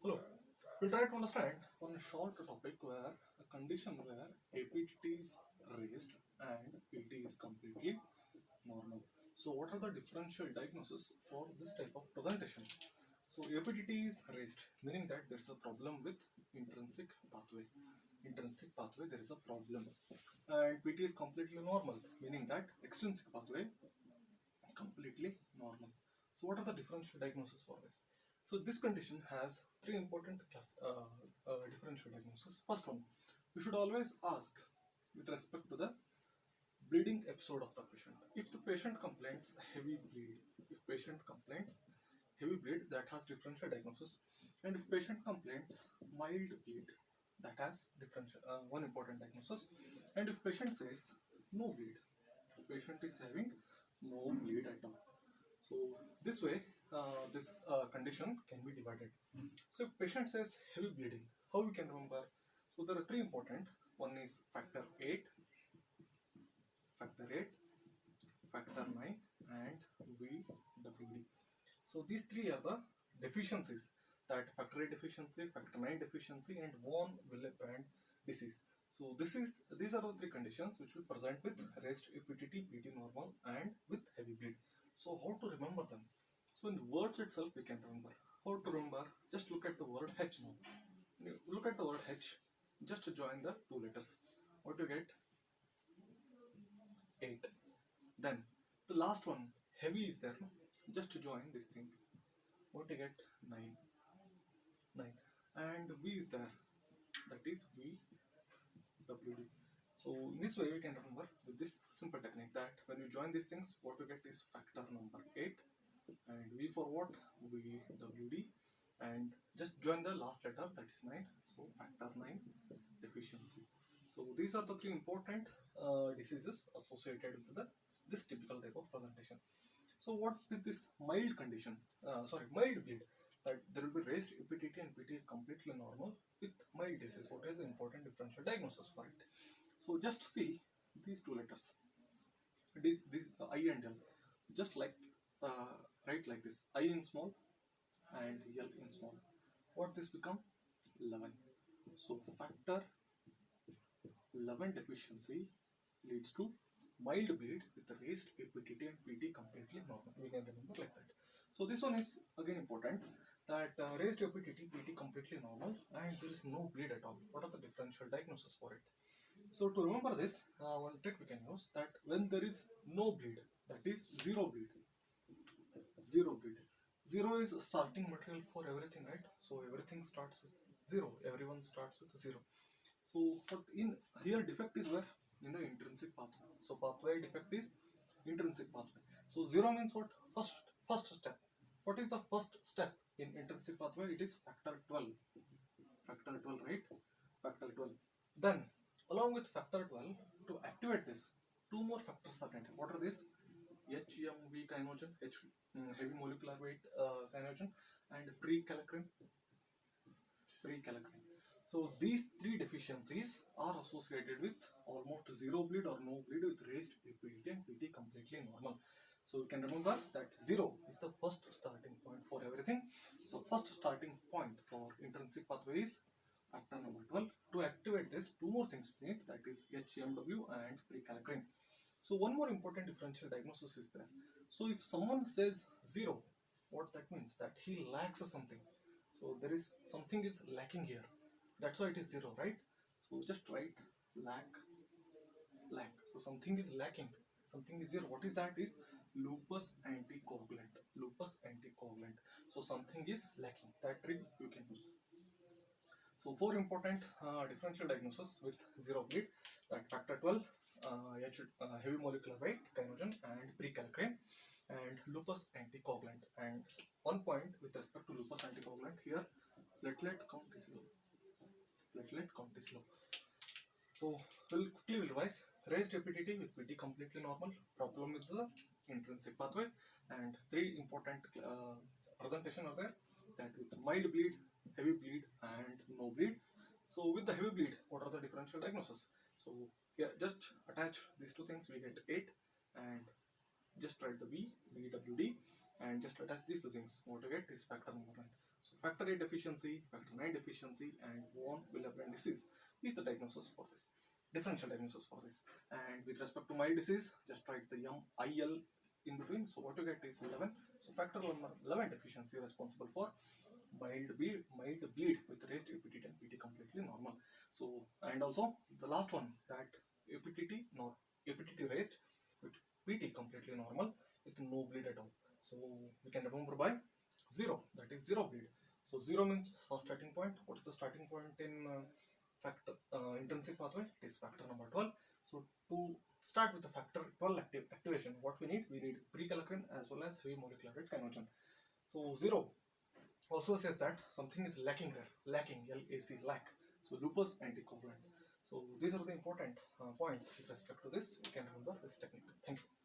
Hello. We'll try to understand one short topic where a condition where APT is raised and PT is completely normal. So, what are the differential diagnosis for this type of presentation? So, APT is raised, meaning that there is a problem with intrinsic pathway. Intrinsic pathway, there is a problem. And PT is completely normal, meaning that extrinsic pathway completely normal. So what are the differential diagnosis for this? So this condition has three important differential diagnosis. First one, we should always ask with respect to the bleeding episode of the patient. If the patient complains heavy bleed, if patient complains heavy bleed, that has differential diagnosis, and if patient complains mild bleed, that has differential one important diagnosis, and if patient says no bleed, patient is having no bleed at all. So this way, this condition can be divided. So if patient says heavy bleeding, how we can remember? So there are three important. One is factor 8, factor 8, factor 9, and VWD. So these three are the deficiencies, that factor 8 deficiency, factor 9 deficiency, and von Willebrand disease. So these are the three conditions which will present with raised APTT, PT normal, and with heavy bleed. So how to remember them? So in the words itself we can remember. How to remember? Just look at the word H now. Look at the word H. Just join the two letters. What do you get? 8. Then the last one, heavy is there. No? Just join this thing. What do you get? 9. 9. And V is there. That is VWD. So in this way we can remember with this simple technique that when you join these things, what you get is factor number 8, and V for what? VWD, and just join the last letter, that is 9. So factor 9 deficiency. So these are the three important diseases associated with this typical type of presentation. So what with this mild condition, mild bleed, that there will be raised APTT and PT is completely normal with mild disease. What is the important differential diagnosis for it? So just see these two letters, I and L, just like write like this, I in small and L in small. What this become? 11. So factor 11 deficiency leads to mild bleed with raised APTT and PT completely normal. We can remember like that. So this one is again important, that raised APTT, PT completely normal, and there is no bleed at all. What are the differential diagnosis for it? So to remember this, one trick we can use, that when there is no bleed, that is zero bleed. Zero bleed. Zero is starting material for everything, right? So everything starts with zero. Everyone starts with zero. So but in here defect is where? In the intrinsic pathway. So pathway defect is intrinsic pathway. So zero means what? First step. What is the first step in intrinsic pathway? It is factor 12. Factor 12, right? Factor 12. Then along with factor 12, to activate this, two more factors are needed. What are these? HMV kinogen, heavy molecular weight kinogen, and prekallikrein. So these three deficiencies are associated with almost zero bleed or no bleed with raised APT and PT completely normal. So you can remember that zero is the first starting point for everything. So first starting point for intrinsic pathway is factor number 12. To activate this, two more things we need, that is HMW and prekallikrein. So one more important differential diagnosis is there. So if someone says zero, what that means? That he lacks something. So there is something is lacking here. That's why it is zero, right? So just write lack. So something is lacking. Something is zero. What is that? Is lupus anticoagulant. Lupus anticoagulant. So something is lacking. That trick you can use. So four important differential diagnosis with zero bleed, that factor 12, heavy molecular weight kinogen, and prekallikrein, and lupus anticoagulant. And one point with respect to lupus anticoagulant here, platelet count is low. Platelet count is low. So we'll quickly revise. Raised APTT with PT completely normal, problem with the intrinsic pathway, and three important presentation are there, that with mild bleed, heavy bleed, and no bleed. So with the heavy bleed, what are the differential diagnosis? So yeah, just attach these two things, we get 8, and just write the VWD, and just attach these two things. What we get is factor number 9. So factor 8 deficiency, factor 9 deficiency, and von Willebrand disease is the diagnosis for this, differential diagnosis for this. And with respect to mild disease, just write the IL in between. So what you get is 11. So factor 11 deficiency responsible for mild bleed with raised APTT and PT completely normal. So, and also the last one, that APTT raised with PT completely normal with no bleed at all. So we can remember by 0, that is 0 bleed. So 0 means first starting point. What is the starting point in factor intrinsic pathway? It is factor number 12. So to start with the factor 12 activation, what we need prekallikrein as well as heavy molecular weight kininogen. So 0 also says that something is lacking there, lacking, LAC, lack. So lupus anticoagulant. So these are the important points with respect to this. You can remember this technique. Thank you.